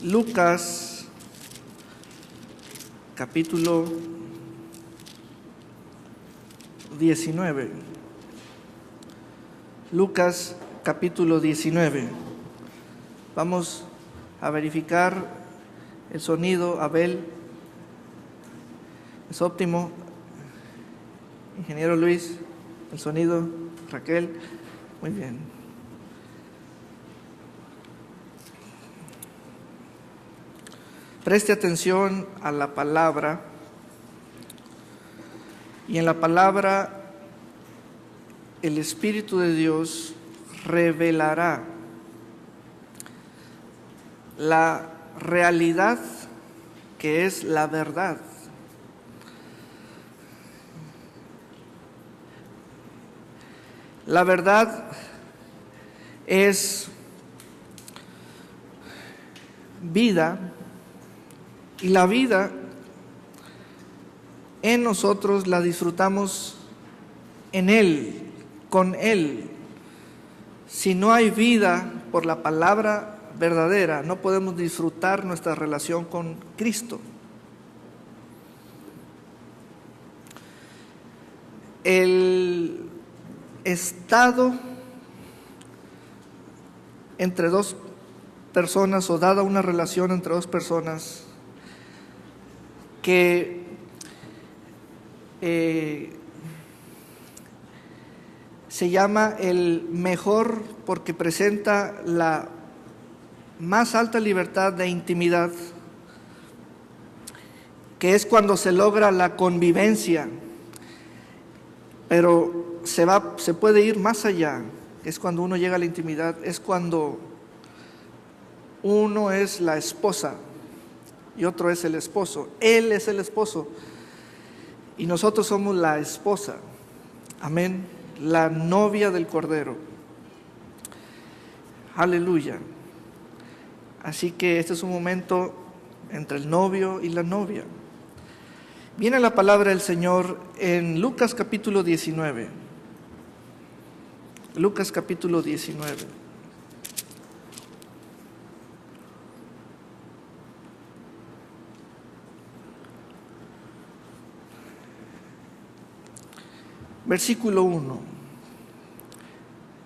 Lucas capítulo 19. Lucas capítulo 19. Vamos a verificar el sonido. Abel, es óptimo. Ingeniero Luis, el sonido. Raquel, muy bien. Preste atención a la palabra, y en la palabra el Espíritu de Dios revelará la realidad que es la verdad. La verdad es vida, y la vida en nosotros la disfrutamos en Él, con Él. Si no hay vida por la palabra verdadera, no podemos disfrutar nuestra relación con Cristo. El estado entre dos personas, o dada una relación entre dos personas que se llama el mejor porque presenta la más alta libertad de intimidad, que es cuando se logra la convivencia, pero se puede ir más allá. Es cuando uno llega a la intimidad, es cuando uno es la esposa y otro es el esposo. Él es el esposo y nosotros somos la esposa. Amén. La novia del Cordero. Aleluya. Así que este es un momento entre el novio y la novia. Viene la palabra del Señor en Lucas capítulo 19. Lucas capítulo 19. Versículo 1.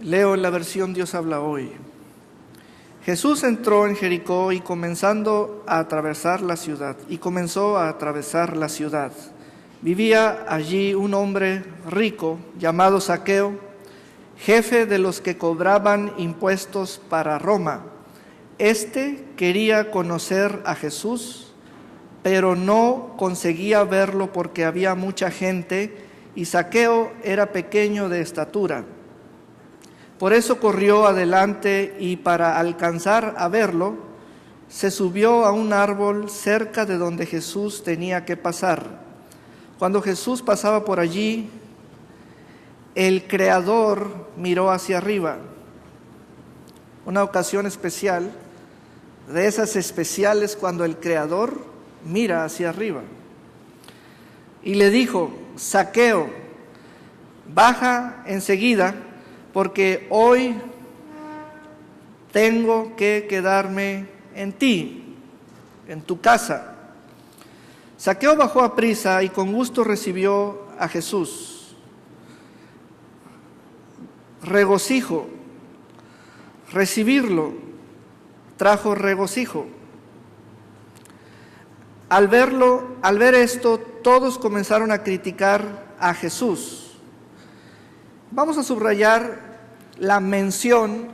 Leo en la versión Dios habla hoy. Jesús entró en Jericó y comenzó a atravesar la ciudad. Vivía allí un hombre rico llamado Zaqueo, jefe de los que cobraban impuestos para Roma. Este quería conocer a Jesús, pero no conseguía verlo porque había mucha gente y Zaqueo era pequeño de estatura. Por eso corrió adelante y para alcanzar a verlo, se subió a un árbol cerca de donde Jesús tenía que pasar. Cuando Jesús pasaba por allí, el Creador miró hacia arriba. Una ocasión especial, de esas especiales cuando el Creador mira hacia arriba. Y le dijo: Zaqueo, baja enseguida, porque hoy tengo que quedarme en ti, en tu casa. Zaqueo bajó aprisa y con gusto recibió a Jesús. Regocijo, recibirlo trajo regocijo. Al ver esto, todos comenzaron a criticar a Jesús. Vamos a subrayar la mención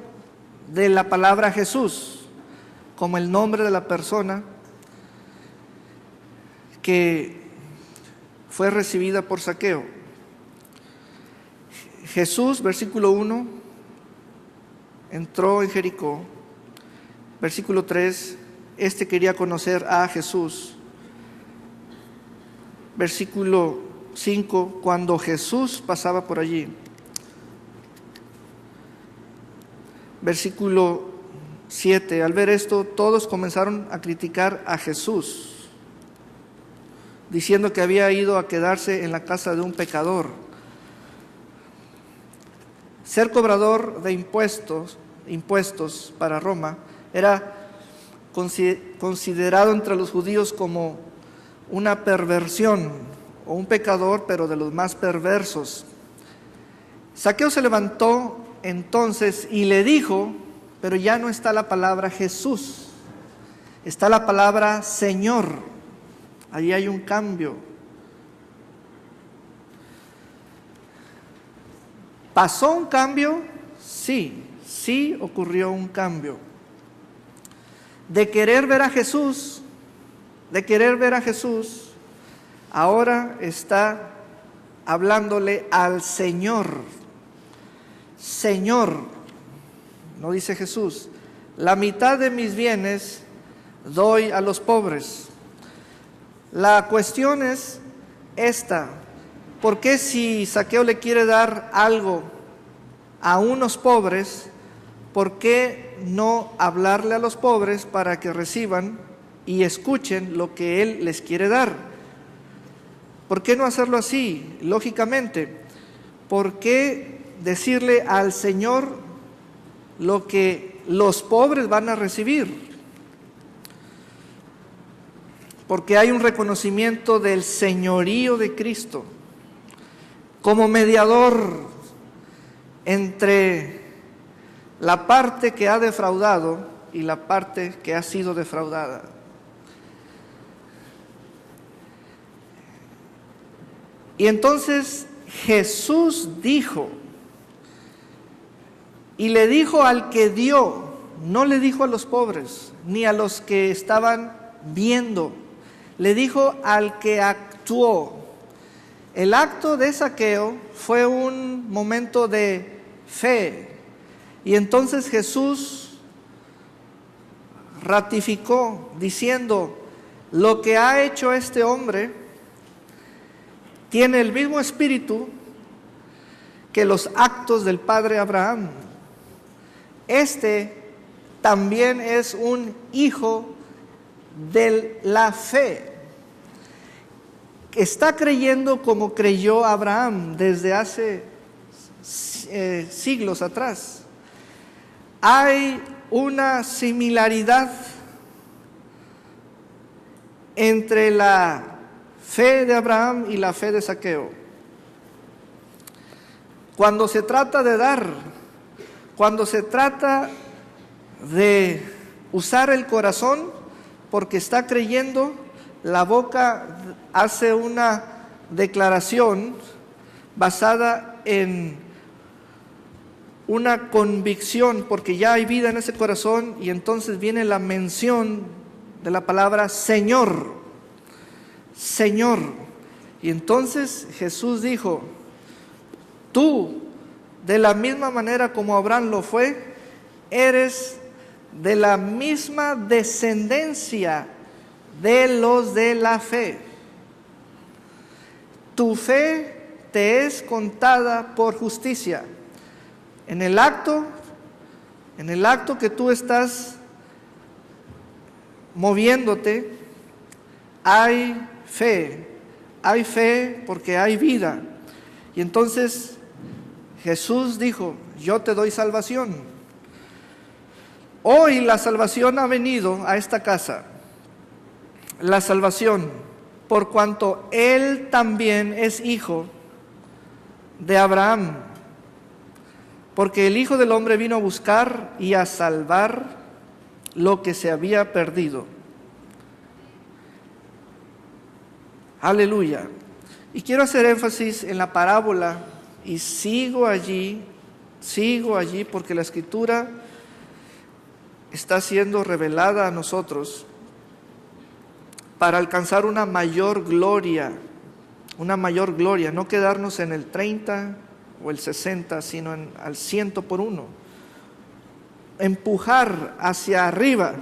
de la palabra Jesús como el nombre de la persona que fue recibida por Zaqueo. Jesús, versículo 1, entró en Jericó. Versículo 3, este quería conocer a Jesús. Versículo 5, cuando Jesús pasaba por allí. Versículo 7, al ver esto, todos comenzaron a criticar a Jesús, diciendo que había ido a quedarse en la casa de un pecador. Ser cobrador de impuestos para Roma era considerado entre los judíos como una perversión o un pecador, pero de los más perversos. Zaqueo se levantó entonces y le dijo, pero ya no está la palabra Jesús, está la palabra Señor. Allí hay un cambio. ¿Pasó un cambio? Sí ocurrió un cambio. De querer ver a Jesús, ahora está hablándole al Señor. Señor, no dice Jesús, la mitad de mis bienes doy a los pobres. La cuestión es esta: ¿por qué si Zaqueo le quiere dar algo a unos pobres, por qué no hablarle a los pobres para que reciban y escuchen lo que él les quiere dar? ¿Por qué no hacerlo así? Lógicamente, ¿por qué decirle al Señor lo que los pobres van a recibir? Porque hay un reconocimiento del señorío de Cristo como mediador entre la parte que ha defraudado y la parte que ha sido defraudada. Y entonces Jesús dijo, y le dijo al que dio, no le dijo a los pobres, ni a los que estaban viendo, le dijo al que actuó. El acto de Zaqueo fue un momento de fe, y entonces Jesús ratificó diciendo, lo que ha hecho este hombre tiene el mismo espíritu que los actos del padre Abraham. Este también es un hijo de la fe. Está creyendo como creyó Abraham desde hace siglos atrás. Hay una similaridad entre la fe de Abraham y la fe de Zaqueo. Cuando se trata de dar, cuando se trata de usar el corazón, porque está creyendo, la boca hace una declaración basada en una convicción, porque ya hay vida en ese corazón, y entonces viene la mención de la palabra Señor, Señor. Y entonces Jesús dijo, tú, de la misma manera como Abraham lo fue, eres de la misma descendencia de los de la fe. Tu fe te es contada por justicia. En el acto que tú estás moviéndote, hay fe porque hay vida. Y entonces Jesús dijo, yo te doy salvación. Hoy la salvación ha venido a esta casa. La salvación, por cuanto él también es hijo de Abraham. Porque el Hijo del Hombre vino a buscar y a salvar lo que se había perdido. Aleluya. Y quiero hacer énfasis en la parábola, y sigo allí porque la Escritura está siendo revelada a nosotros para alcanzar una mayor gloria, no quedarnos en el 30 o el 60, sino al 100 por uno. Empujar hacia arriba,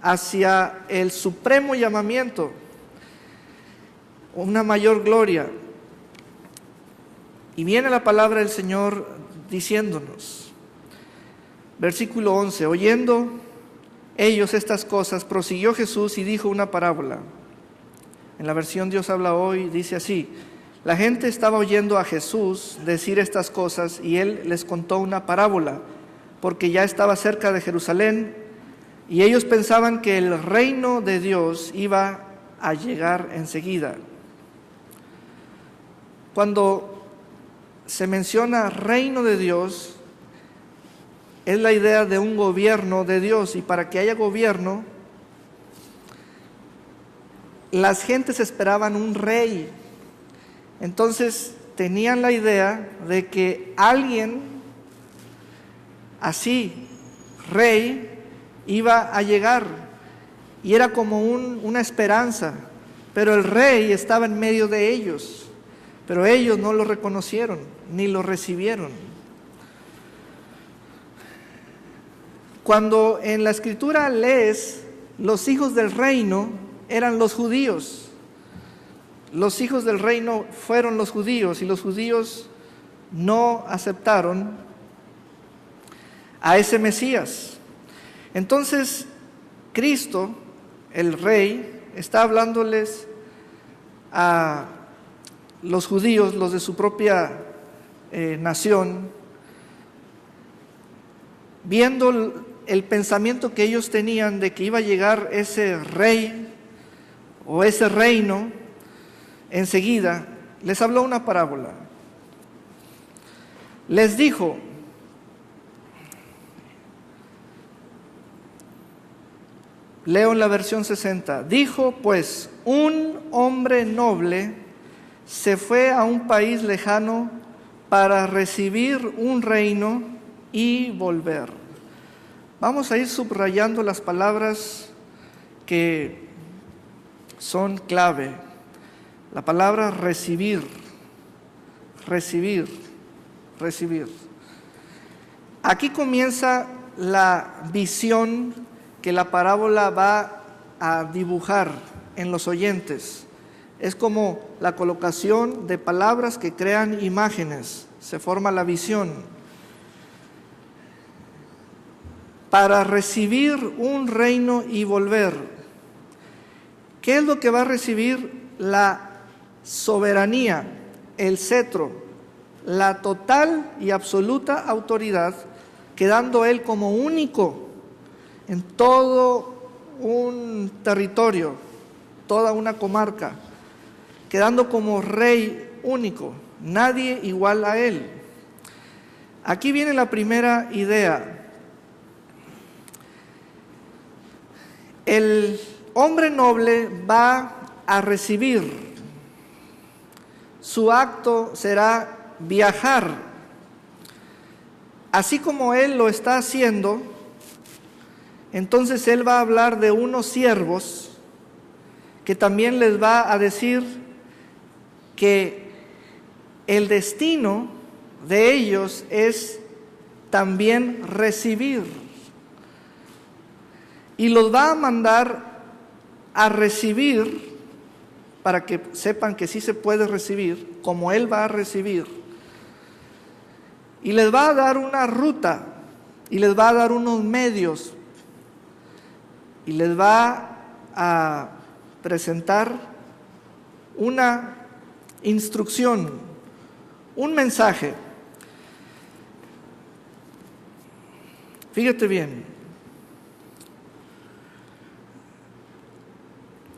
hacia el supremo llamamiento, una mayor gloria. Y viene la palabra del Señor diciéndonos, versículo 11, oyendo ellos estas cosas, prosiguió Jesús y dijo una parábola. En la versión Dios habla hoy, dice así: la gente estaba oyendo a Jesús decir estas cosas y él les contó una parábola, porque ya estaba cerca de Jerusalén y ellos pensaban que el reino de Dios iba a llegar enseguida. Cuando se menciona reino de Dios, es la idea de un gobierno de Dios, y para que haya gobierno, las gentes esperaban un rey. Entonces tenían la idea de que alguien así, rey, iba a llegar, y era como una esperanza, pero el rey estaba en medio de ellos, pero ellos no lo reconocieron ni lo recibieron. Cuando en la Escritura lees, los hijos del reino eran los judíos. Los hijos del reino fueron los judíos, y los judíos no aceptaron a ese Mesías. Entonces, Cristo, el Rey, está hablándoles a los judíos, los de su propia nación, viendo el pensamiento que ellos tenían de que iba a llegar ese rey o ese reino enseguida. Les habló una parábola. Les dijo: leo en la versión 60, dijo pues, un hombre noble se fue a un país lejano para recibir un reino y volver. Vamos a ir subrayando las palabras que son clave. La palabra recibir, recibir, recibir. Aquí comienza la visión que la parábola va a dibujar en los oyentes. Es como la colocación de palabras que crean imágenes, se forma la visión. Para recibir un reino y volver. ¿Qué es lo que va a recibir? La soberanía, el cetro, la total y absoluta autoridad, quedando él como único en todo un territorio, toda una comarca, quedando como rey único, nadie igual a él. Aquí viene la primera idea. El hombre noble va a recibir. Su acto será viajar. Así como él lo está haciendo, entonces él va a hablar de unos siervos que también les va a decir que el destino de ellos es también recibir. Y los va a mandar a recibir, para que sepan que sí se puede recibir, como él va a recibir. Y les va a dar una ruta, y les va a dar unos medios, y les va a presentar una instrucción, un mensaje. Fíjate bien.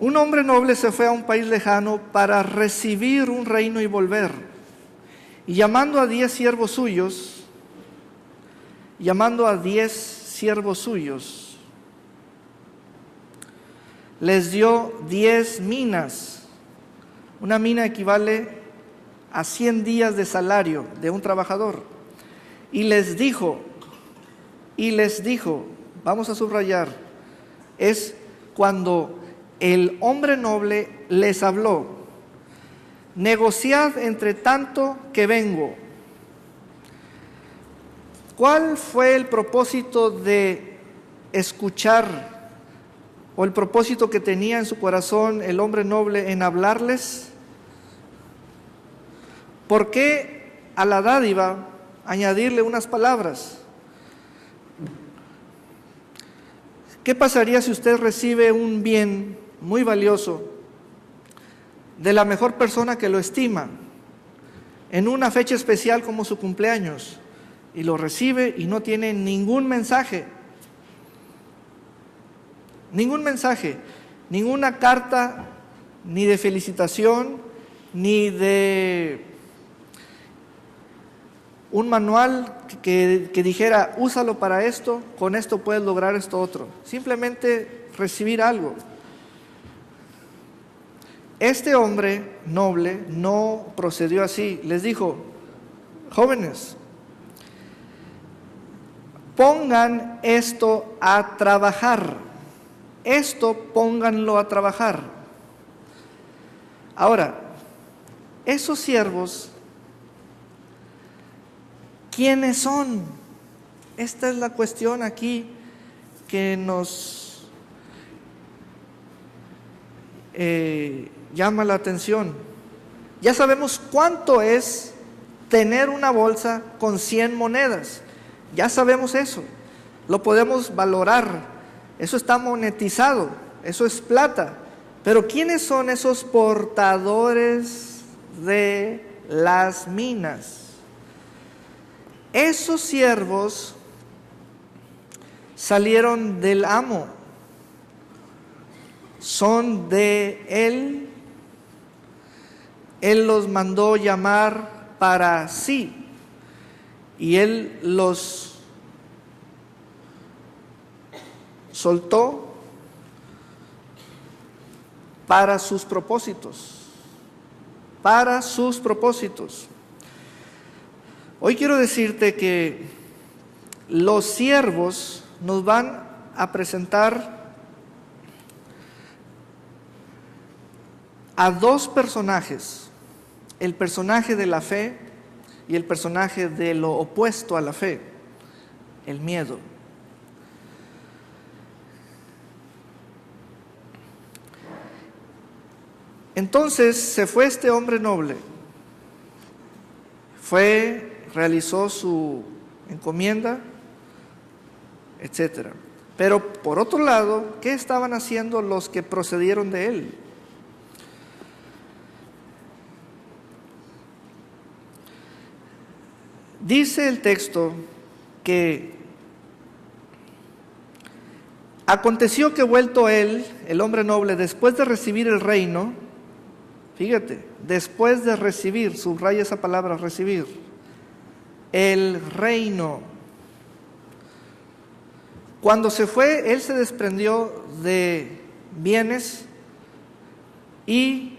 Un hombre noble se fue a un país lejano para recibir un reino y volver. Y llamando a 10 siervos suyos, les dio 10 minas. Una mina equivale a 100 días de salario de un trabajador. Y les dijo, vamos a subrayar, es cuando el hombre noble les habló: negociad entre tanto que vengo. ¿Cuál fue el propósito de escuchar, o el propósito que tenía en su corazón el hombre noble en hablarles? ¿Por qué a la dádiva añadirle unas palabras? ¿Qué pasaría si usted recibe un bien muy valioso de la mejor persona que lo estima en una fecha especial como su cumpleaños, y lo recibe y no tiene ningún mensaje? ningún mensaje, ninguna carta, ni de felicitación, ni de un manual que dijera, úsalo para esto, con esto puedes lograr esto otro. Simplemente recibir algo. Este hombre noble no procedió así. Les dijo, jóvenes, pongan esto a trabajar. Esto pónganlo a trabajar. Ahora, esos siervos, ¿quiénes son? Esta es la cuestión aquí que nos llama la atención. Ya sabemos cuánto es tener una bolsa con 100 monedas. Ya sabemos eso. Lo podemos valorar. Eso está monetizado. Eso es plata. Pero ¿quiénes son esos portadores de las minas? Esos siervos salieron del amo, son de él. Él los mandó llamar para sí y él los soltó para sus propósitos, para sus propósitos. Hoy quiero decirte que los siervos nos van a presentar a dos personajes, el personaje de la fe y el personaje de lo opuesto a la fe, el miedo. Entonces se fue este hombre noble, realizó su encomienda, etcétera. Pero por otro lado, ¿qué estaban haciendo los que procedieron de él? Dice el texto que aconteció que vuelto él, el hombre noble, después de recibir el reino, fíjate, después de recibir, subraya esa palabra, recibir, el reino. Cuando se fue, él se desprendió de bienes y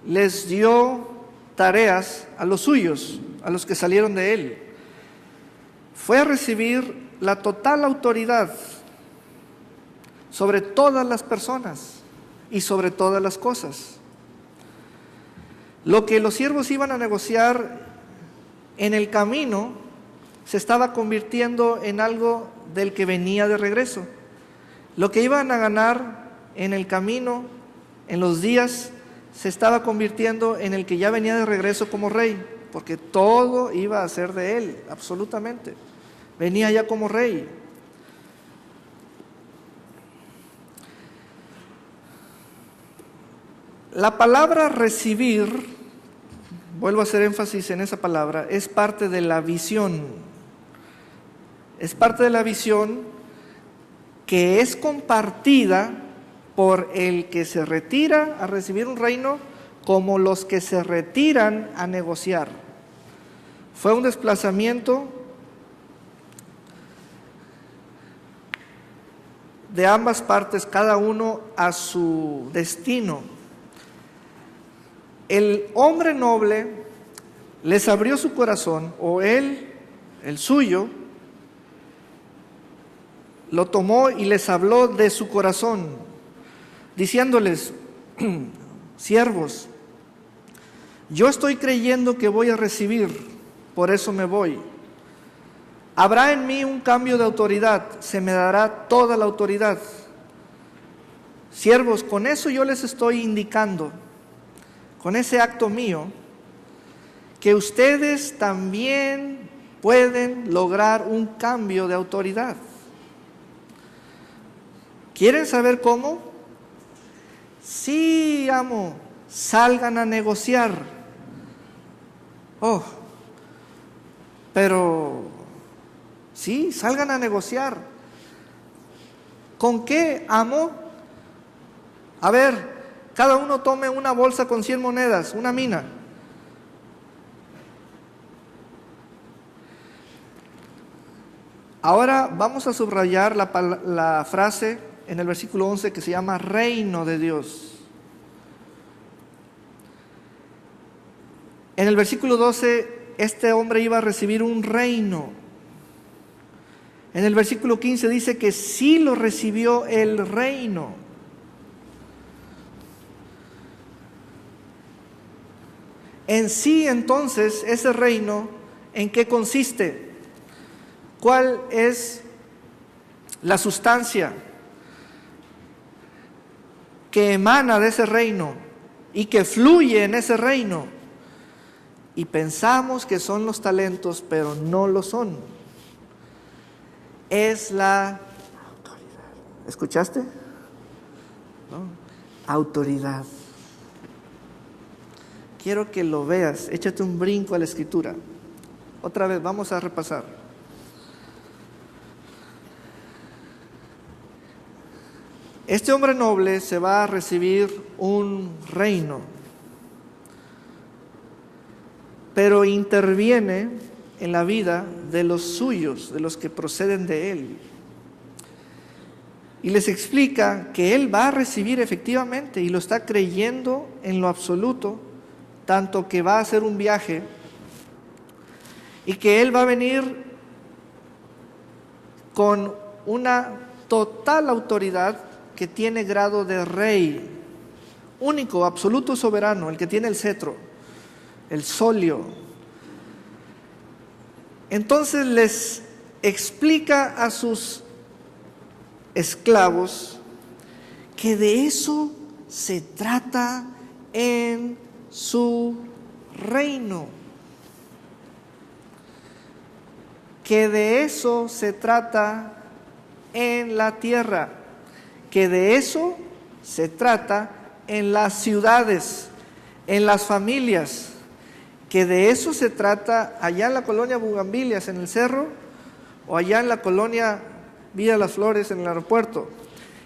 les dio tareas a los suyos, a los que salieron de él. Fue a recibir la total autoridad sobre todas las personas y sobre todas las cosas. Lo que los siervos iban a negociar en el camino se estaba convirtiendo en algo del que venía de regreso. Lo que iban a ganar en el camino, en los días, se estaba convirtiendo en el que ya venía de regreso como rey, porque todo iba a ser de él, absolutamente. Venía ya como rey. La palabra recibir, vuelvo a hacer énfasis en esa palabra, es parte de la visión. Es parte de la visión que es compartida por el que se retira a recibir un reino como los que se retiran a negociar. Fue un desplazamiento de ambas partes, cada uno a su destino. El hombre noble les abrió su corazón, o él, el suyo, lo tomó y les habló de su corazón, diciéndoles, siervos, yo estoy creyendo que voy a recibir, por eso me voy. Habrá en mí un cambio de autoridad, se me dará toda la autoridad. Siervos, con eso yo les estoy indicando, con ese acto mío, que ustedes también pueden lograr un cambio de autoridad. ¿Quieren saber cómo? Sí, amo, salgan a negociar. Oh, pero sí, salgan a negociar. ¿Con qué amo? A ver, cada uno tome una bolsa con 100 monedas, una mina. Ahora vamos a subrayar la frase en el versículo 11 que se llama reino de Dios. En el versículo 12, este hombre iba a recibir un reino. En el versículo 15 dice que sí lo recibió el reino. En sí, entonces, ese reino, ¿en qué consiste? ¿Cuál es la sustancia que emana de ese reino y que fluye en ese reino? Y pensamos que son los talentos, pero no lo son. Es la autoridad. ¿Escuchaste? ¿No? Autoridad. Quiero que lo veas. Échate un brinco a la escritura. Otra vez, vamos a repasar. Este hombre noble se va a recibir un reino, pero interviene en la vida de los suyos, de los que proceden de él. Y les explica que él va a recibir efectivamente, y lo está creyendo en lo absoluto, tanto que va a hacer un viaje, y que él va a venir con una total autoridad que tiene grado de rey, único, absoluto, soberano, el que tiene el cetro, el solio. Entonces les explica a sus esclavos que de eso se trata en su reino, que de eso se trata en la tierra, que de eso se trata en las ciudades, en las familias, que de eso se trata allá en la colonia Bugambilias, en el cerro, o allá en la colonia Villa de las Flores, en el aeropuerto,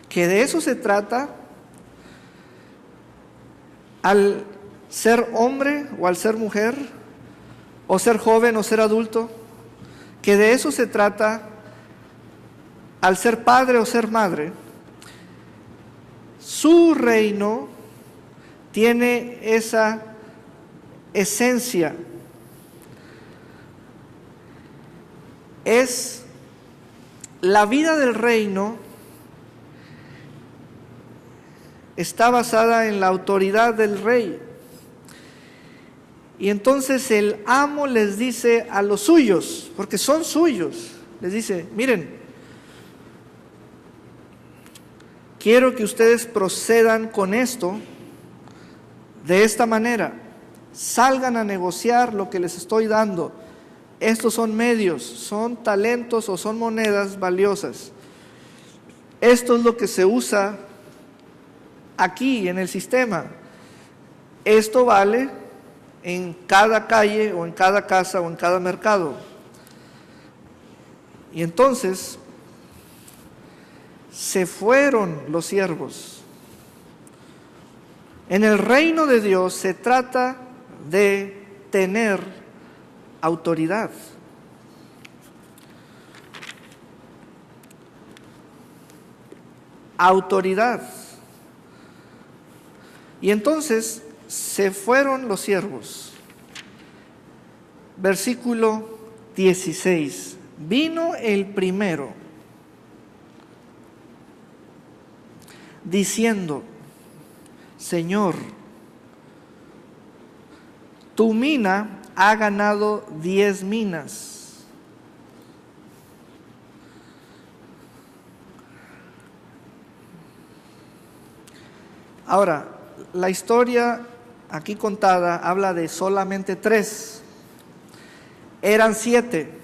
que de eso se trata al ser hombre o al ser mujer, o ser joven o ser adulto, que de eso se trata al ser padre o ser madre. Su reino tiene esa esencia. Es la vida del reino, está basada en la autoridad del rey. Y entonces el amo les dice a los suyos, porque son suyos, les dice: miren, quiero que ustedes procedan con esto de esta manera. Salgan a negociar lo que les estoy dando. Estos son medios, son talentos o son monedas valiosas. Esto es lo que se usa aquí en el sistema. Esto vale en cada calle o en cada casa o en cada mercado. Y entonces se fueron los siervos. En el reino de Dios se trata de tener autoridad. Autoridad. Y entonces se fueron los siervos. Versículo 16. Vino el primero, diciendo: Señor, tu mina ha ganado 10 minas. Ahora, la historia aquí contada habla de solamente 3. Eran 7.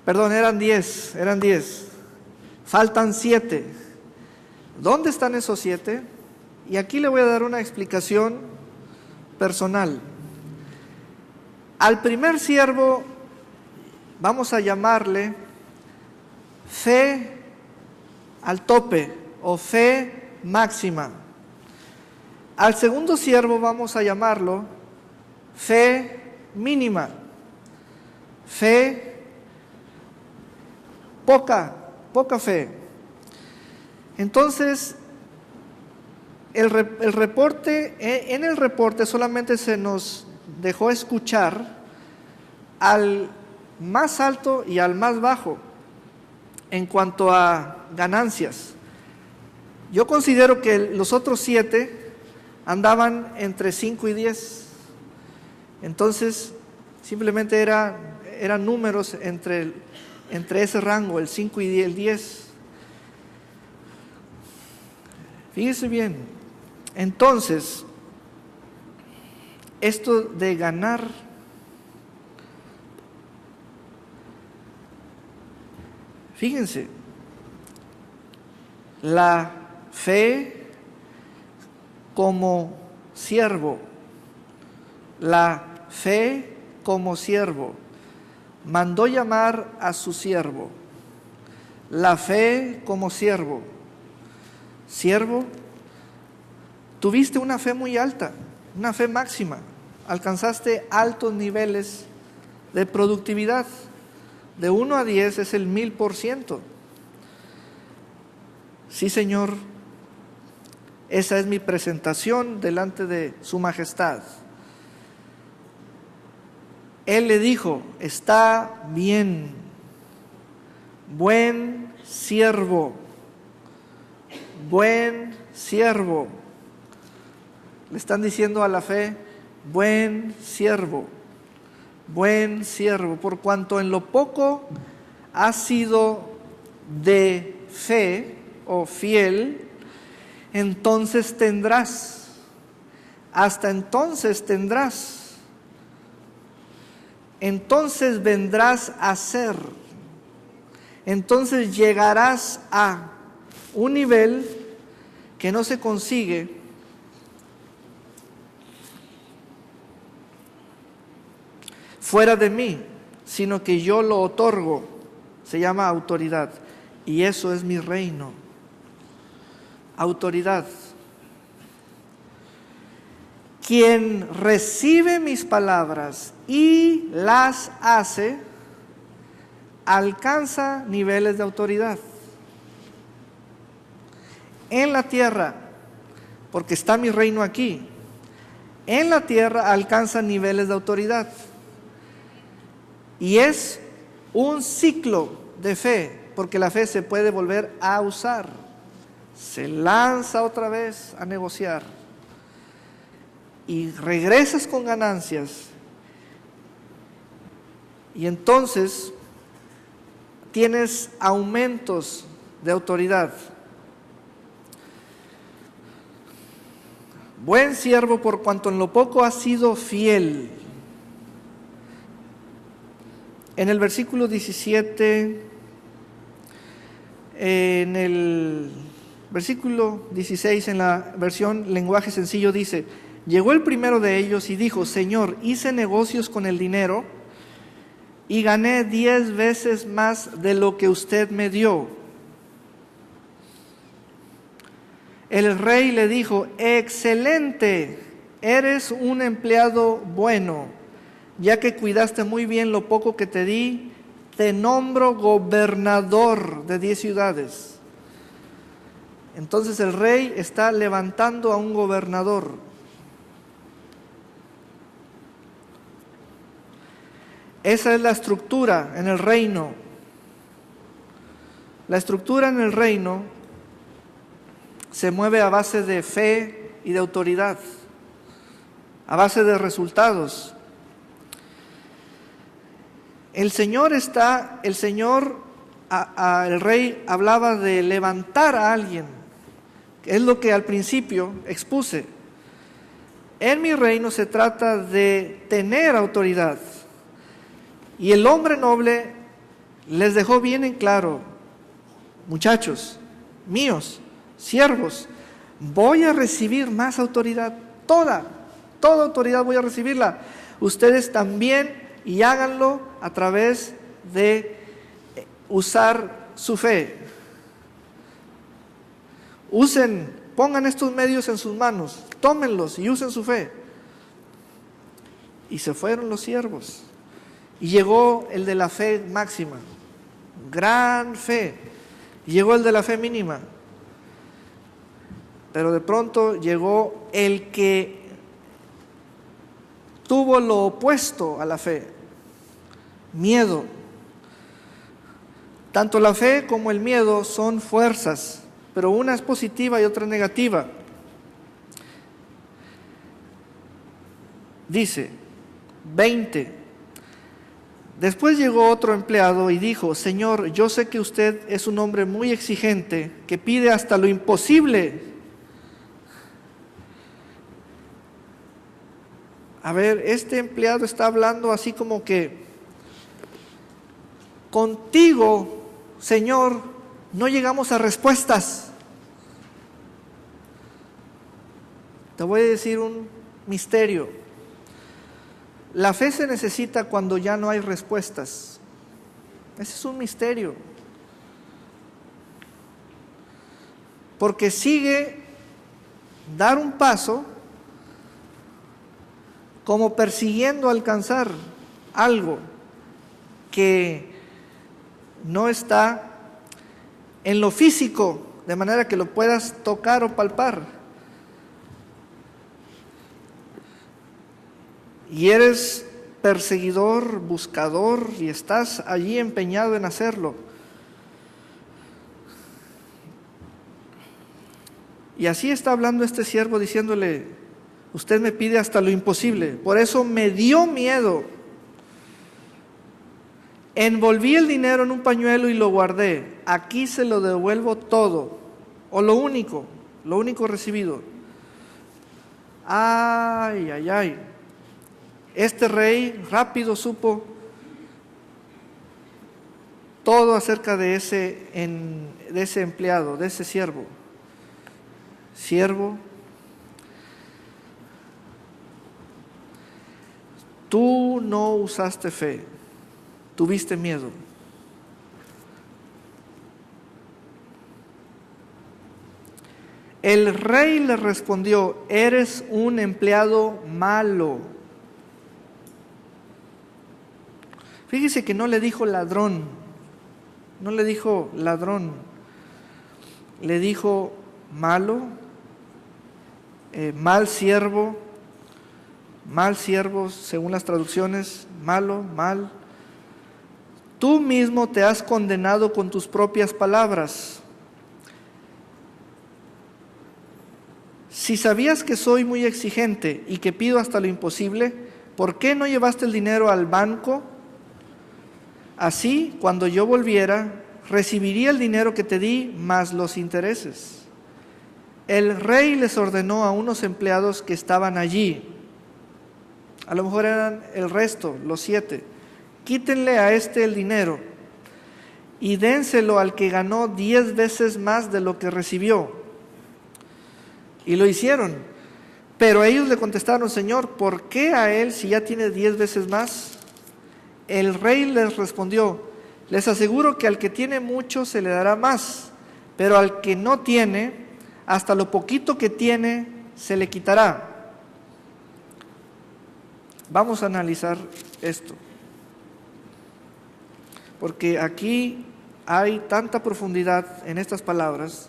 Perdón, eran 10. Faltan 7. ¿Dónde están esos 7? Y aquí le voy a dar una explicación personal. Al primer siervo vamos a llamarle fe al tope o fe máxima. Al segundo siervo vamos a llamarlo fe mínima, fe poca fe. Entonces, en el reporte solamente se nos dejó escuchar al más alto y al más bajo en cuanto a ganancias. Yo considero que los otros 7 andaban entre 5 y 10. Entonces, simplemente eran números entre ese rango, el 5 y el 10. Fíjese bien, entonces, esto de ganar, fíjense, la fe como siervo, la fe como siervo, mandó llamar a su siervo, la fe como siervo. Siervo, tuviste una fe muy alta, una fe máxima, alcanzaste altos niveles de productividad, de 1 a 10 es el 1000%. Sí, Señor, esa es mi presentación delante de su majestad. Él le dijo, está bien, buen siervo, buen siervo. Le están diciendo a la fe, buen siervo, por cuanto en lo poco has sido de fe o fiel, entonces tendrás, hasta entonces tendrás, entonces vendrás a ser, entonces llegarás a un nivel que no se consigue fuera de mí, sino que yo lo otorgo. Se llama autoridad, y eso es mi reino. Autoridad. Quien recibe mis palabras y las hace, alcanza niveles de autoridad. En la tierra, porque está mi reino aquí, en la tierra alcanza niveles de autoridad. Y es un ciclo de fe, porque la fe se puede volver a usar. Se lanza otra vez a negociar y regresas con ganancias, y entonces tienes aumentos de autoridad. Buen siervo, por cuanto en lo poco has sido fiel. En el versículo 17, en el versículo 16, en la versión lenguaje sencillo, dice: llegó el primero de ellos y dijo: Señor, hice negocios con el dinero y gané 10 veces más de lo que usted me dio. El rey le dijo: excelente, eres un empleado bueno. Ya que cuidaste muy bien lo poco que te di, te nombro gobernador de 10 ciudades. Entonces el rey está levantando a un gobernador. Esa es la estructura en el reino. La estructura en el reino se mueve a base de fe y de autoridad, a base de resultados. El rey hablaba de levantar a alguien, que es lo que al principio expuse. En mi reino se trata de tener autoridad. Y el hombre noble les dejó bien en claro: muchachos míos, siervos, voy a recibir más autoridad, toda autoridad voy a recibirla. Ustedes también, y háganlo a través de usar su fe. pongan estos medios en sus manos, tómenlos y usen su fe. Y se fueron los siervos. Y llegó el de la fe máxima, gran fe. Y llegó el de la fe mínima. Pero de pronto llegó el que tuvo lo opuesto a la fe, miedo. Tanto la fe como el miedo son fuerzas, pero una es positiva y otra negativa. Dice 20. Después llegó otro empleado y dijo: Señor, yo sé que usted es un hombre muy exigente, que pide hasta lo imposible. A ver, este empleado está hablando así como que: contigo, Señor, no llegamos a respuestas. Te voy a decir un misterio. La fe se necesita cuando ya no hay respuestas. Ese es un misterio. Porque sigue dar un paso como persiguiendo alcanzar algo que no está en lo físico, de manera que lo puedas tocar o palpar. Y eres perseguidor, buscador, y estás allí empeñado en hacerlo. Y así está hablando este siervo diciéndole: usted me pide hasta lo imposible. Por eso me dio miedo. Envolví el dinero en un pañuelo y lo guardé. Aquí se lo devuelvo todo, o lo único recibido. Ay, ay, ay. Este rey rápido supo todo acerca de ese empleado, de ese siervo. Siervo, tú no usaste fe, tuviste miedo. El rey le respondió: eres un empleado malo. Fíjese que no le dijo ladrón, le dijo malo, mal siervo según las traducciones, malo, mal. Tú mismo te has condenado con tus propias palabras. Si sabías que soy muy exigente y que pido hasta lo imposible, ¿por qué no llevaste el dinero al banco? Así, cuando yo volviera, recibiría el dinero que te di más los intereses. El rey les ordenó a unos empleados que estaban allí, a lo mejor eran el resto, los 7, quítenle a este el dinero y dénselo al que ganó 10 veces más de lo que recibió. Y lo hicieron. Pero ellos le contestaron: Señor, ¿por qué a él si ya tiene 10 veces más? El rey les respondió: les aseguro que al que tiene mucho se le dará más, pero al que no tiene, hasta lo poquito que tiene se le quitará. Vamos a analizar esto, porque aquí hay tanta profundidad en estas palabras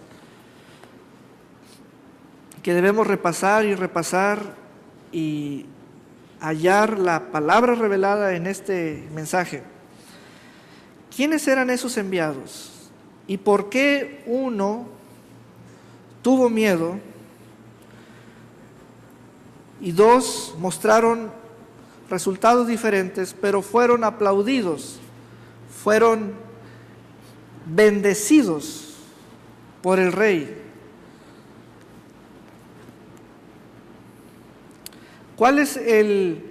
que debemos repasar y hallar la palabra revelada en este mensaje. ¿Quiénes eran esos enviados? ¿Y por qué uno tuvo miedo y 2 mostraron resultados diferentes, pero fueron aplaudidos, fueron bendecidos por el rey? ¿Cuál es el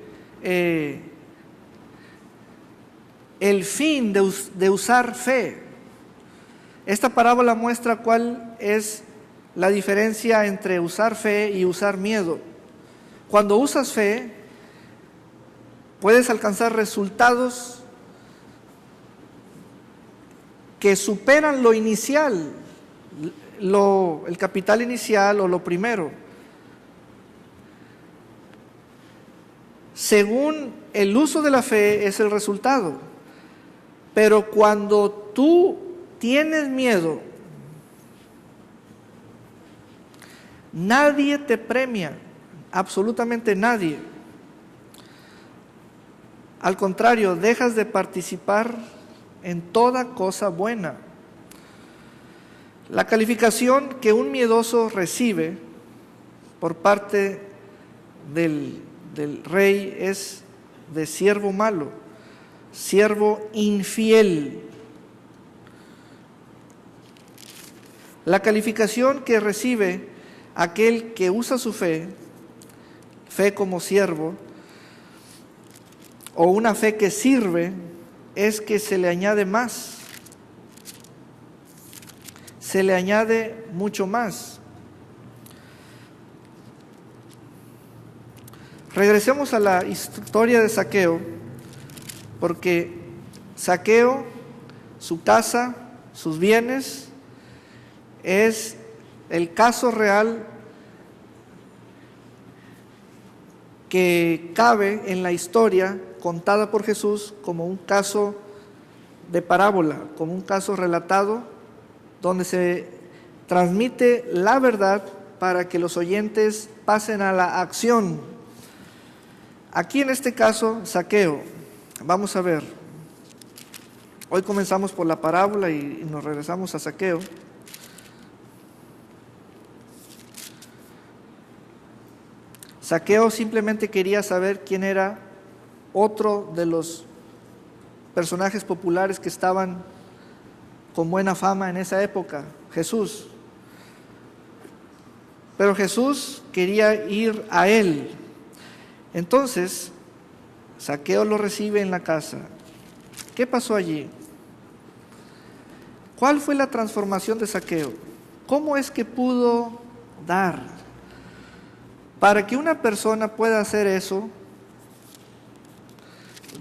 fin de usar fe? Esta parábola muestra cuál es la diferencia entre usar fe y usar miedo. Cuando usas fe, puedes alcanzar resultados que superan lo inicial, el capital inicial o lo primero. Según el uso de la fe es el resultado. Pero cuando tú tienes miedo, nadie te premia, absolutamente nadie. Al contrario, dejas de participar en toda cosa buena. La calificación que un miedoso recibe por parte del rey es de siervo malo, siervo infiel. La calificación que recibe aquel que usa su fe como siervo, o una fe que sirve, es que se le añade más, se le añade mucho más. Regresemos a la historia de Zaqueo, porque Zaqueo, su casa, sus bienes, es el caso real que cabe en la historia contada por Jesús como un caso de parábola, como un caso relatado, donde se transmite la verdad para que los oyentes pasen a la acción. Aquí en este caso, Zaqueo, vamos a ver, hoy comenzamos por la parábola y nos regresamos a Zaqueo. Zaqueo simplemente quería saber quién era otro de los personajes populares que estaban con buena fama en esa época, Jesús. Pero Jesús quería ir a él. Entonces, Zaqueo lo recibe en la casa. ¿Qué pasó allí? ¿Cuál fue la transformación de Zaqueo? ¿Cómo es que pudo dar? Para que una persona pueda hacer eso,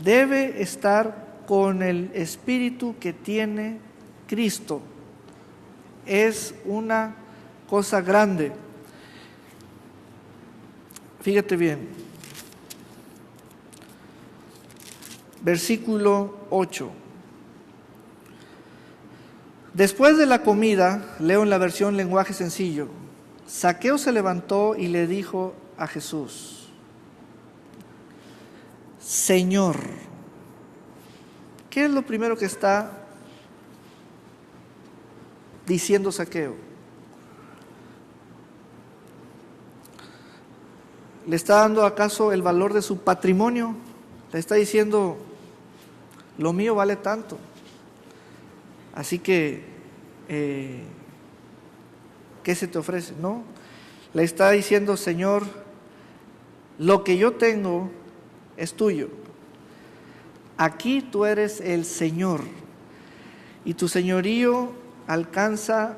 debe estar con el espíritu que tiene Cristo. Es una cosa grande. Fíjate bien. Versículo 8. Después de la comida, leo en la versión lenguaje sencillo, Zaqueo se levantó y le dijo a Jesús: Señor. ¿Qué es lo primero que está diciendo Zaqueo? ¿Le está dando acaso el valor de su patrimonio? Le está diciendo, lo mío vale tanto, así que ¿qué se te ofrece? No, le está diciendo, Señor, lo que yo tengo es tuyo. Aquí tú eres el Señor y tu señorío alcanza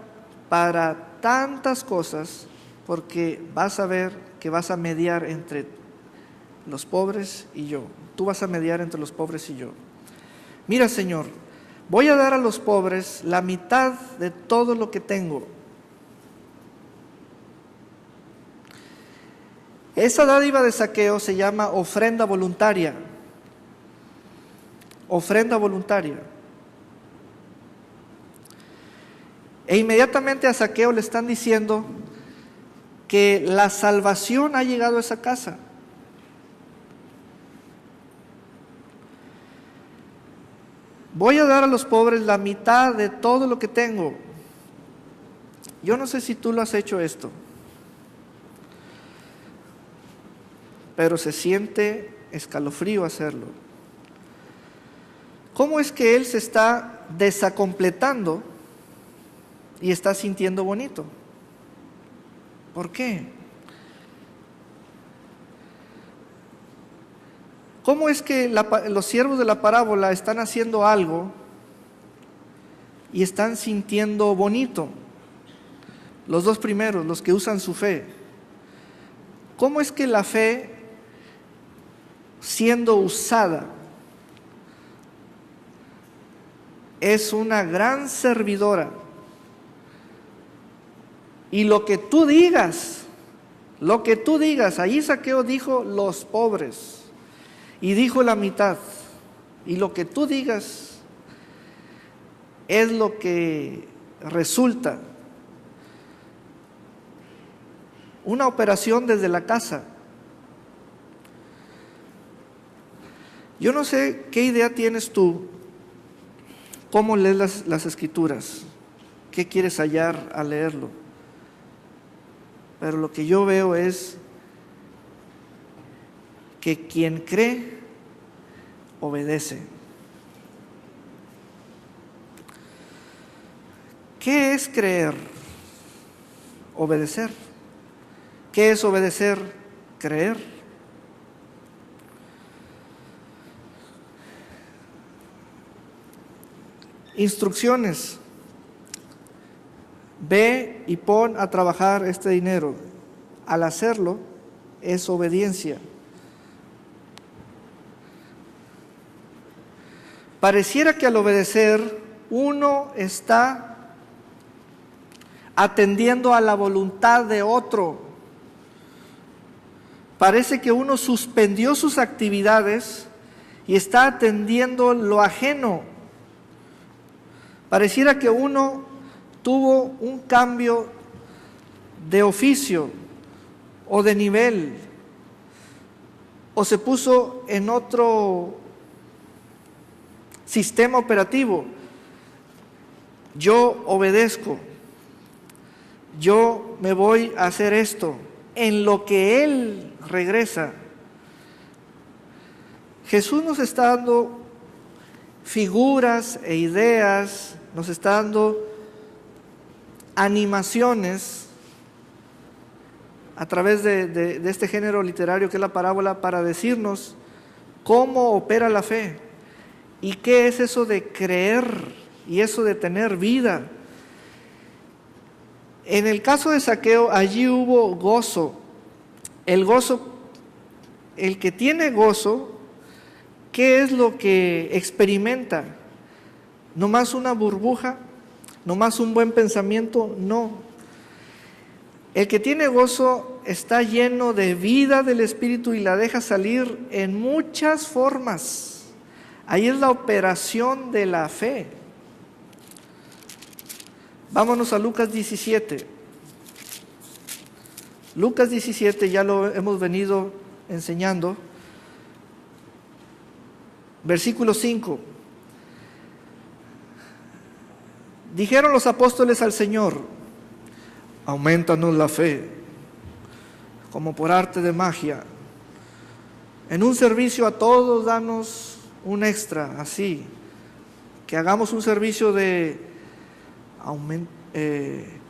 para tantas cosas, porque vas a ver que vas a mediar entre los pobres y yo. Tú vas a mediar entre los pobres y yo. Mira, Señor, voy a dar a los pobres la mitad de todo lo que tengo. Esa dádiva de Zaqueo se llama ofrenda voluntaria. Ofrenda voluntaria. E inmediatamente a Zaqueo le están diciendo que la salvación ha llegado a esa casa. Voy a dar a los pobres la mitad de todo lo que tengo. Yo no sé si tú lo has hecho esto, pero se siente escalofrío hacerlo. ¿Cómo es que él se está desacompletando y está sintiendo bonito? ¿Por qué? ¿Cómo es que los siervos de la parábola están haciendo algo y están sintiendo bonito? Los dos primeros, los que usan su fe. ¿Cómo es que la fe, siendo usada, es una gran servidora y lo que tú digas, ahí Zaqueo dijo los pobres, y dijo la mitad, y lo que tú digas es lo que resulta. Una operación desde la casa. Yo no sé qué idea tienes tú, cómo lees las escrituras, qué quieres hallar al leerlo. Pero lo que yo veo es que quien cree, obedece. ¿Qué es creer? Obedecer. ¿Qué es obedecer? Creer. Instrucciones. Ve y pon a trabajar este dinero. Al hacerlo, es obediencia. Pareciera que al obedecer, uno está atendiendo a la voluntad de otro. Parece que uno suspendió sus actividades y está atendiendo lo ajeno. Pareciera que uno tuvo un cambio de oficio o de nivel, o se puso en otro sistema operativo. Yo obedezco, yo me voy a hacer esto, en lo que Él regresa. Jesús nos está dando figuras e ideas, nos está dando animaciones a través de este género literario que es la parábola, para decirnos cómo opera la fe y qué es eso de creer y eso de tener vida. En el caso de Zaqueo, allí hubo gozo. El gozo, el que tiene gozo, ¿qué es lo que experimenta? ¿Nomás una burbuja? ¿Nomás un buen pensamiento? No. El que tiene gozo está lleno de vida del Espíritu y la deja salir en muchas formas. Ahí es la operación de la fe. Vámonos a Lucas 17. Lucas 17 ya lo hemos venido enseñando. Versículo 5. Dijeron los apóstoles al Señor: aumentanos la fe, como por arte de magia. En un servicio a todos, danos un extra, así. Que hagamos un servicio de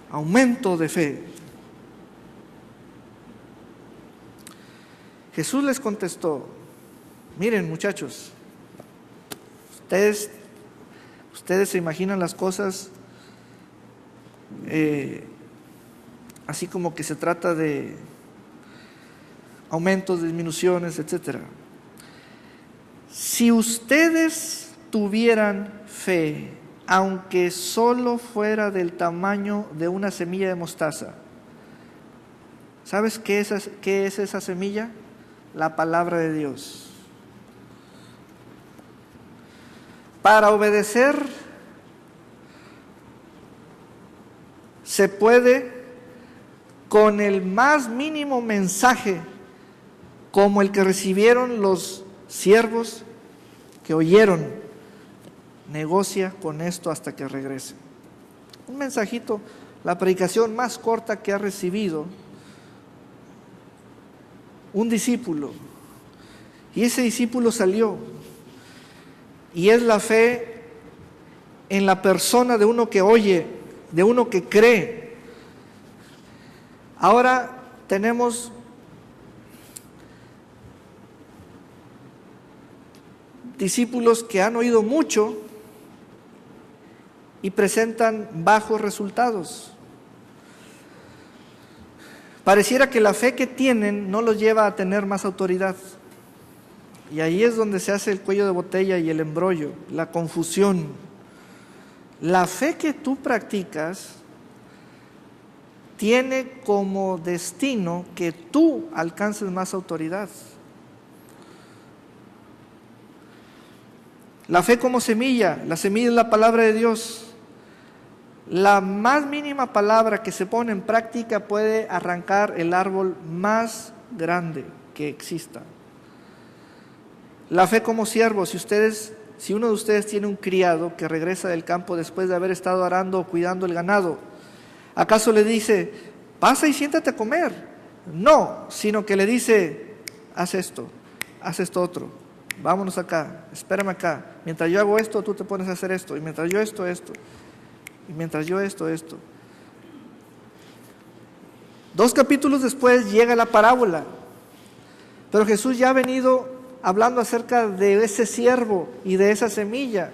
aumento de fe. Jesús les contestó: miren, muchachos, ustedes se imaginan las cosas así como que se trata de aumentos, disminuciones, etc. Si ustedes tuvieran fe, aunque solo fuera del tamaño de una semilla de mostaza, ¿sabes qué es esa semilla? La palabra de Dios. Para obedecer se puede con el más mínimo mensaje, como el que recibieron los siervos que oyeron: negocia con esto hasta que regrese. Un mensajito, la predicación más corta que ha recibido un discípulo, y ese discípulo salió, y es la fe en la persona de uno que oye, de uno que cree. Ahora tenemos discípulos que han oído mucho y presentan bajos resultados. Pareciera que la fe que tienen no los lleva a tener más autoridad. Y ahí es donde se hace el cuello de botella y el embrollo, la confusión. La fe que tú practicas tiene como destino que tú alcances más autoridad. La fe como semilla, la semilla es la palabra de Dios. La más mínima palabra que se pone en práctica puede arrancar el árbol más grande que exista. La fe como siervo, si uno de ustedes tiene un criado que regresa del campo después de haber estado arando o cuidando el ganado, ¿acaso le dice, pasa y siéntate a comer? No, sino que le dice, haz esto otro, vámonos acá, espérame acá. Mientras yo hago esto, tú te pones a hacer esto. Y mientras yo esto. Y mientras yo esto. 2 capítulos después llega la parábola. Pero Jesús ya ha venido hablando acerca de ese siervo y de esa semilla.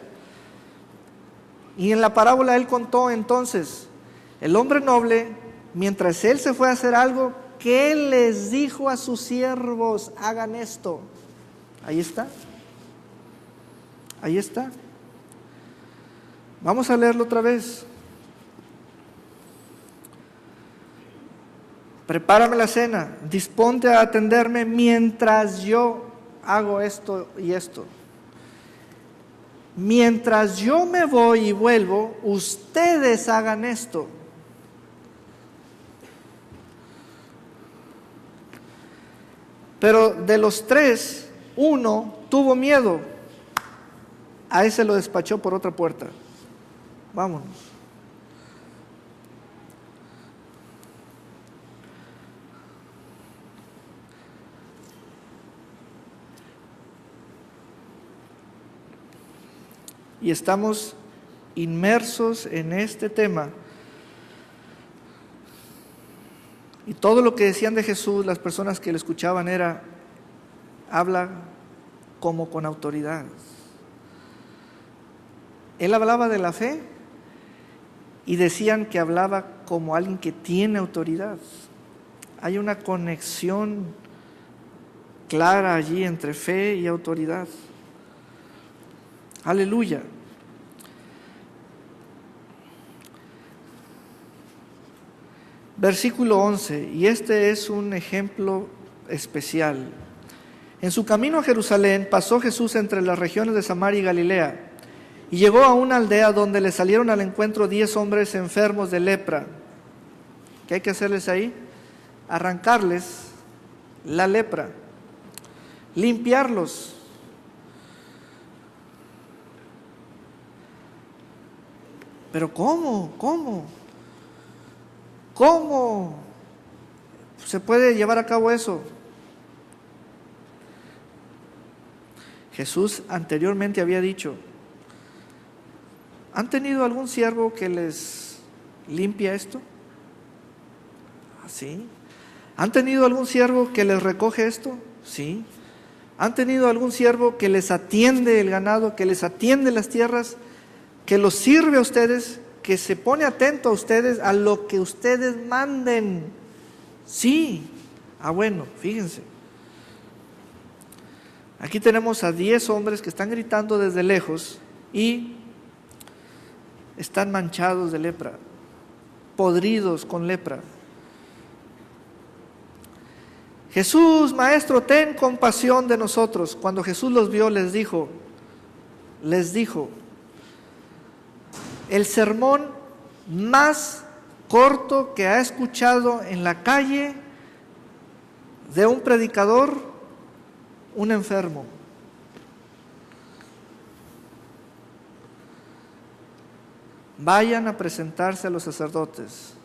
Y en la parábola él contó entonces, el hombre noble, mientras él se fue a hacer algo, ¿qué les dijo a sus siervos? Hagan esto. Ahí está. Vamos a leerlo otra vez. Prepárame la cena, disponte a atenderme mientras yo hago esto y esto. Mientras yo me voy y vuelvo, ustedes hagan esto. Pero de los 3, uno tuvo miedo. A ese lo despachó por otra puerta. Vámonos. Y estamos inmersos en este tema. Y todo lo que decían de Jesús, las personas que le escuchaban era, habla como con autoridad. Él hablaba de la fe y decían que hablaba como alguien que tiene autoridad. Hay una conexión clara allí entre fe y autoridad. Aleluya. Versículo 11, y este es un ejemplo especial. En su camino a Jerusalén pasó Jesús entre las regiones de Samaria y Galilea, y llegó a una aldea donde le salieron al encuentro 10 hombres enfermos de lepra. ¿Qué hay que hacerles ahí? Arrancarles la lepra, limpiarlos. Pero ¿cómo se puede llevar a cabo eso? Jesús anteriormente había dicho, ¿han tenido algún siervo que les limpia esto? ¿Sí? ¿Han tenido algún siervo que les recoge esto? Sí. ¿Han tenido algún siervo que les atiende el ganado, que les atiende las tierras, que los sirve a ustedes, que se pone atento a ustedes, a lo que ustedes manden? Sí. Bueno, fíjense. Aquí tenemos a 10 hombres que están gritando desde lejos y están manchados de lepra, podridos con lepra. Jesús, maestro, ten compasión de nosotros. Cuando Jesús los vio, les dijo, el sermón más corto que ha escuchado en la calle de un predicador, un enfermo. Vayan a presentarse a los sacerdotes.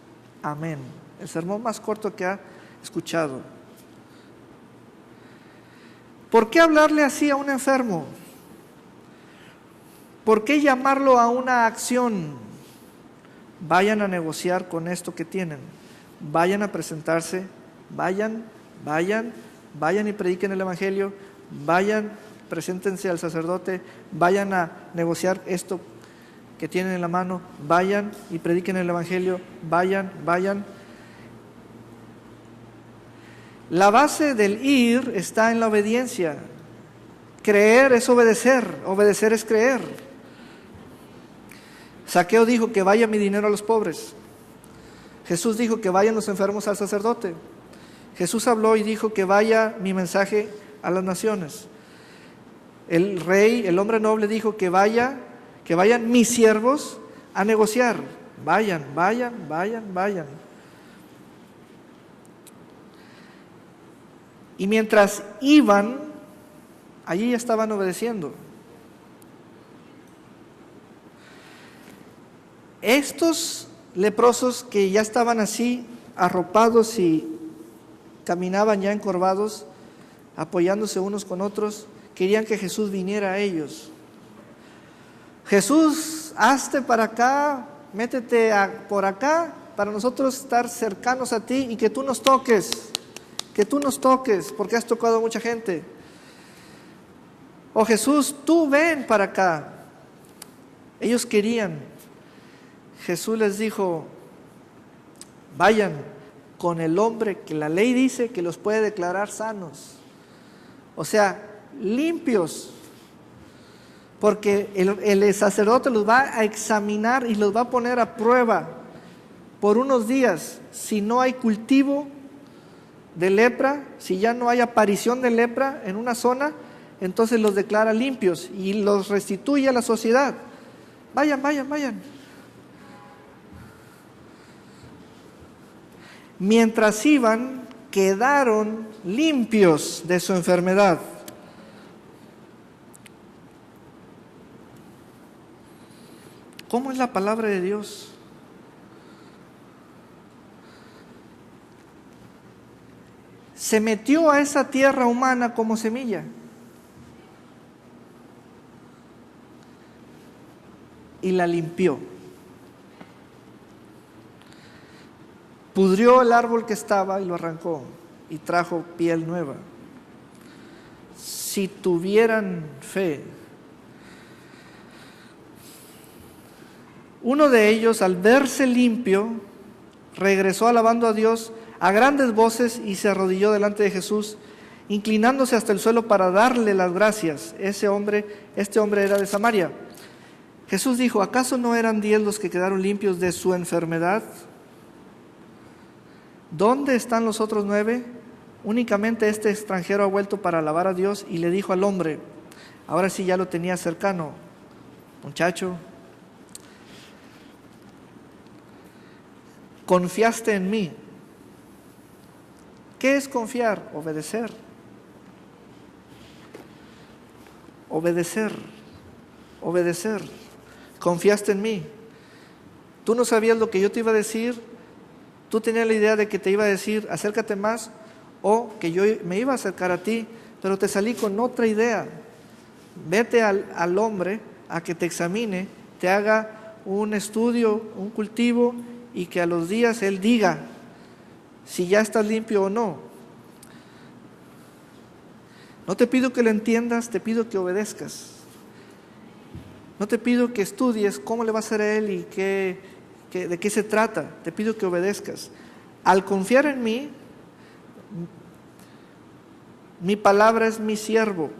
Amén. El sermón más corto que ha escuchado. ¿Por qué hablarle así a un enfermo? ¿Por qué llamarlo a una acción? Vayan a negociar con esto que tienen. Vayan a presentarse. Vayan y prediquen el Evangelio. Vayan, preséntense al sacerdote. Vayan a negociar esto que tienen en la mano. Vayan y prediquen el Evangelio. Vayan. La base del ir está en la obediencia. Creer es obedecer es creer. Zaqueo dijo que vaya mi dinero a los pobres. Jesús dijo que vayan los enfermos al sacerdote. Jesús habló y dijo que vaya mi mensaje a las naciones. El rey, el hombre noble dijo que vayan mis siervos a negociar. Vayan. Y mientras iban, allí ya estaban obedeciendo. Estos leprosos que ya estaban así, arropados y caminaban ya encorvados, apoyándose unos con otros, querían que Jesús viniera a ellos. Jesús, hazte para acá, métete por acá, para nosotros estar cercanos a ti y que tú nos toques, porque has tocado a mucha gente. Oh Jesús, tú ven para acá. Ellos querían. Jesús les dijo, vayan con el hombre que la ley dice que los puede declarar sanos. O sea, limpios. Porque el sacerdote los va a examinar y los va a poner a prueba por unos días. Si no hay cultivo de lepra, si ya no hay aparición de lepra en una zona, entonces los declara limpios y los restituye a la sociedad. Vayan. Mientras iban, quedaron limpios de su enfermedad. ¿Cómo es la palabra de Dios? Se metió a esa tierra humana como semilla. Y la limpió. Pudrió el árbol que estaba y lo arrancó y trajo piel nueva. Si tuvieran fe. Uno de ellos, al verse limpio, regresó alabando a Dios a grandes voces y se arrodilló delante de Jesús, inclinándose hasta el suelo para darle las gracias. Este hombre era de Samaria. Jesús dijo, ¿acaso no eran 10 los que quedaron limpios de su enfermedad? ¿Dónde están los otros 9? Únicamente este extranjero ha vuelto para alabar a Dios. Y le dijo al hombre, ahora sí ya lo tenía cercano, muchacho, confiaste en mí. ¿Qué es confiar? Obedecer. Confiaste en mí. Tú no sabías lo que yo te iba a decir. Tú tenías la idea de que te iba a decir, acércate más, o que yo me iba a acercar a ti, pero te salí con otra idea. Vete al hombre a que te examine, te haga un estudio, un cultivo, y que a los días él diga si ya estás limpio o no. No te pido que lo entiendas, te pido que obedezcas. No te pido que estudies cómo le va a hacer a él y de qué se trata. Te pido que obedezcas. Al confiar en mí, mi palabra es mi siervo.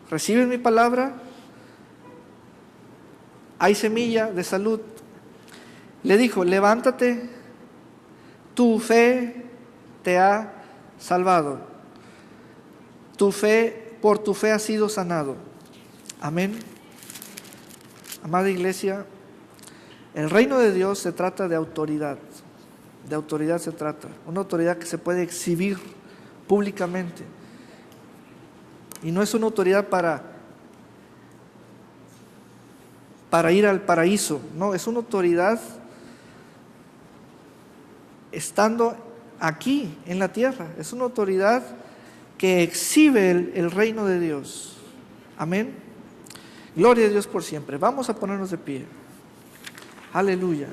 ¿Recibes mi palabra? Hay semilla de salud. Le dijo, levántate, tu fe te ha salvado. Por tu fe has sido sanado. Amén. Amada iglesia, el reino de Dios se trata de autoridad. De autoridad se trata. Una autoridad que se puede exhibir públicamente. Y no es una autoridad para ir al paraíso. No, es una autoridad estando aquí en la tierra. Es una autoridad que exhibe el reino de Dios. Amén. Gloria a Dios por siempre. Vamos a ponernos de pie. Aleluya.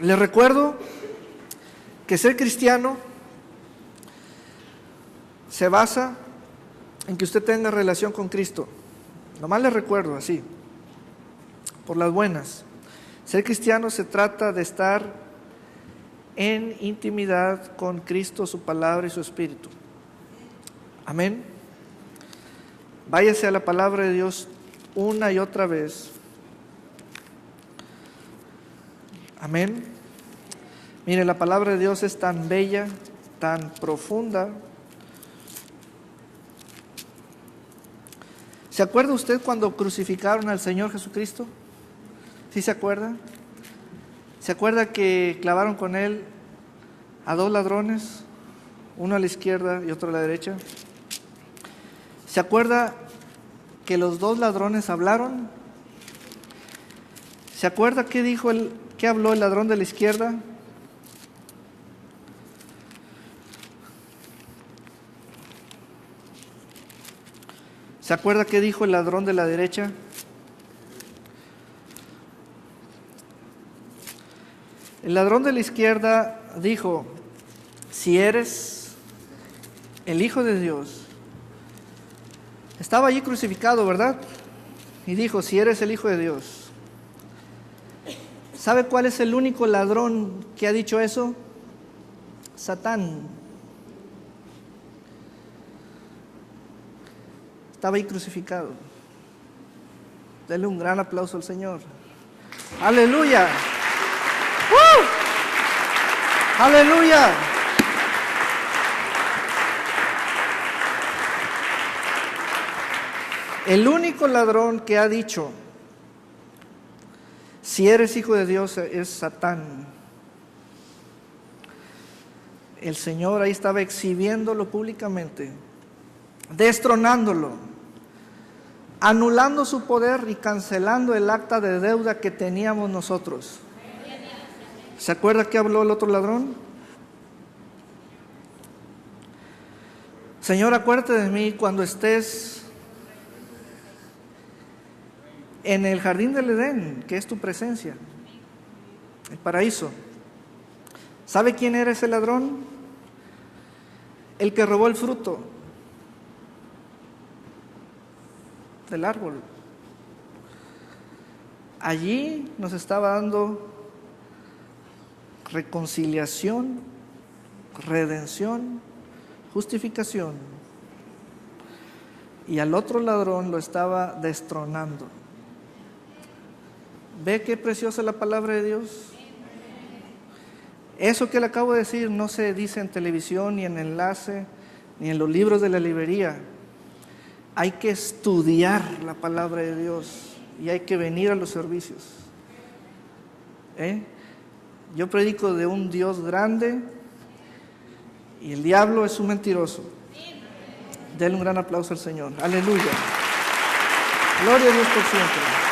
Les recuerdo que ser cristiano se basa en que usted tenga relación con Cristo. Nomás les recuerdo así, por las buenas. Ser cristiano se trata de estar en intimidad con Cristo, su palabra y su espíritu. Amén. Váyase a la palabra de Dios una y otra vez. Amén. Mire, la palabra de Dios es tan bella, tan profunda. ¿Se acuerda usted cuando crucificaron al Señor Jesucristo? ¿Sí se acuerda? ¿Se acuerda que clavaron con Él a dos ladrones? Uno a la izquierda y otro a la derecha. ¿Se acuerda que los dos ladrones hablaron? ¿Se acuerda qué habló el ladrón de la izquierda? ¿Se acuerda qué dijo el ladrón de la derecha? El ladrón de la izquierda dijo: si eres el Hijo de Dios. Estaba allí crucificado, ¿verdad? Y dijo: si eres el Hijo de Dios. ¿Sabe cuál es el único ladrón que ha dicho eso? Satán. Estaba ahí crucificado. Denle un gran aplauso al Señor. ¡Aleluya! ¡Aleluya! El único ladrón que ha dicho: si eres hijo de Dios, es Satán. El Señor ahí estaba exhibiéndolo públicamente, destronándolo, anulando su poder y cancelando el acta de deuda que teníamos nosotros. ¿Se acuerda que habló el otro ladrón? Señor, acuérdate de mí cuando estés en el jardín del Edén, que es tu presencia, el paraíso. ¿Sabe quién era ese ladrón? El que robó el fruto del árbol. Allí nos estaba dando reconciliación, redención, justificación. Y al otro ladrón lo estaba destronando. ¿Ve qué preciosa es la palabra de Dios? Eso que le acabo de decir no se dice en televisión, ni en enlace, ni en los libros de la librería. Hay que estudiar la palabra de Dios y hay que venir a los servicios. Yo predico de un Dios grande y el diablo es un mentiroso. Denle un gran aplauso al Señor. Aleluya. Gloria a Dios por siempre.